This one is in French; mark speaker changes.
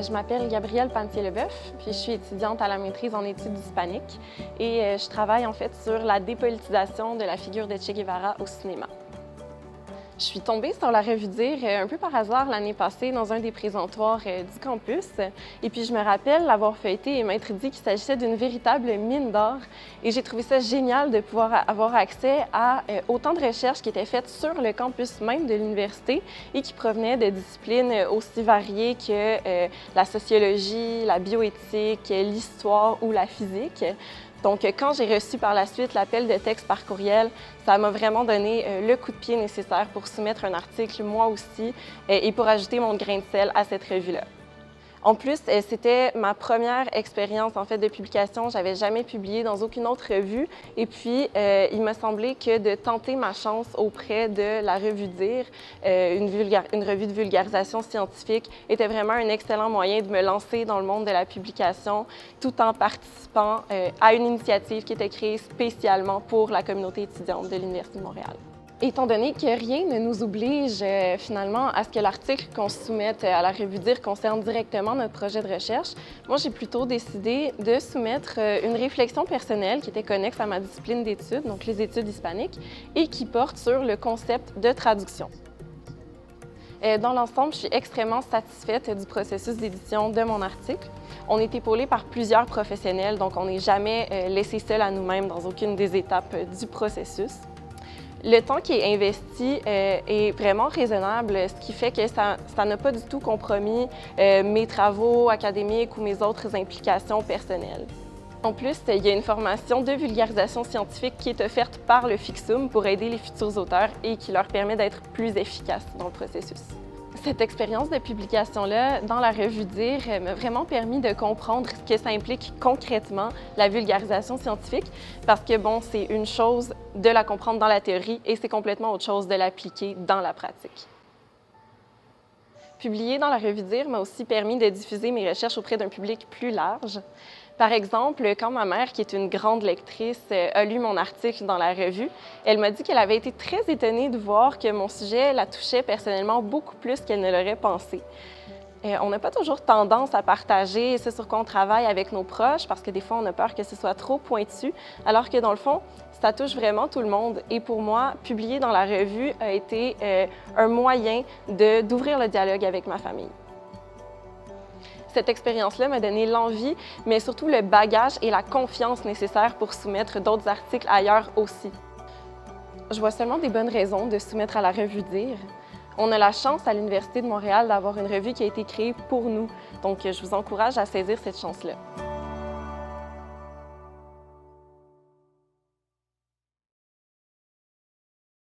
Speaker 1: Je m'appelle Gabrielle Pantier-Leboeuf, puis je suis étudiante à la maîtrise en études hispaniques et je travaille en fait sur la dépolitisation de la figure de Che Guevara au cinéma. Je suis tombée sur la revue Dire un peu par hasard l'année passée dans un des présentoirs du campus. Et puis je me rappelle l'avoir feuilleté et m'être dit qu'il s'agissait d'une véritable mine d'or. Et j'ai trouvé ça génial de pouvoir avoir accès à autant de recherches qui étaient faites sur le campus même de l'université et qui provenaient de disciplines aussi variées que la sociologie, la bioéthique, l'histoire ou la physique. Donc, quand j'ai reçu par la suite l'appel de texte par courriel, ça m'a vraiment donné le coup de pied nécessaire pour soumettre un article, moi aussi, et pour ajouter mon grain de sel à cette revue-là. En plus, c'était ma première expérience en fait de publication. J'avais jamais publié dans aucune autre revue. Et puis, il m'a semblé que de tenter ma chance auprès de la revue Dire, une revue de vulgarisation scientifique, était vraiment un excellent moyen de me lancer dans le monde de la publication, tout en participant à une initiative qui était créée spécialement pour la communauté étudiante de l'Université de Montréal. Étant donné que rien ne nous oblige finalement à ce que l'article qu'on soumette à la revue Dire concerne directement notre projet de recherche, moi j'ai plutôt décidé de soumettre une réflexion personnelle qui était connexe à ma discipline d'études, donc les études hispaniques, et qui porte sur le concept de traduction. Dans l'ensemble, je suis extrêmement satisfaite du processus d'édition de mon article. On est épaulé par plusieurs professionnels, donc on n'est jamais laissé seul à nous-mêmes dans aucune des étapes du processus. Le temps qui est investi est vraiment raisonnable, ce qui fait que ça n'a pas du tout compromis mes travaux académiques ou mes autres implications personnelles. En plus, il y a une formation de vulgarisation scientifique qui est offerte par le Fixum pour aider les futurs auteurs et qui leur permet d'être plus efficaces dans le processus. Cette expérience de publication-là, dans la revue Dire, m'a vraiment permis de comprendre ce que ça implique concrètement, la vulgarisation scientifique, parce que, bon, c'est une chose de la comprendre dans la théorie et c'est complètement autre chose de l'appliquer dans la pratique. Publier dans la revue Dire m'a aussi permis de diffuser mes recherches auprès d'un public plus large. Par exemple, quand ma mère, qui est une grande lectrice, a lu mon article dans la revue, elle m'a dit qu'elle avait été très étonnée de voir que mon sujet la touchait personnellement beaucoup plus qu'elle ne l'aurait pensé. On n'a pas toujours tendance à partager ce sur quoi on travaille avec nos proches parce que des fois, on a peur que ce soit trop pointu, alors que dans le fond, ça touche vraiment tout le monde. Et pour moi, publier dans la revue a été un moyen d'ouvrir le dialogue avec ma famille. Cette expérience-là m'a donné l'envie, mais surtout le bagage et la confiance nécessaires pour soumettre d'autres articles ailleurs aussi. Je vois seulement des bonnes raisons de soumettre à la revue Dire. On a la chance à l'Université de Montréal d'avoir une revue qui a été créée pour nous, donc je vous encourage à saisir cette chance-là.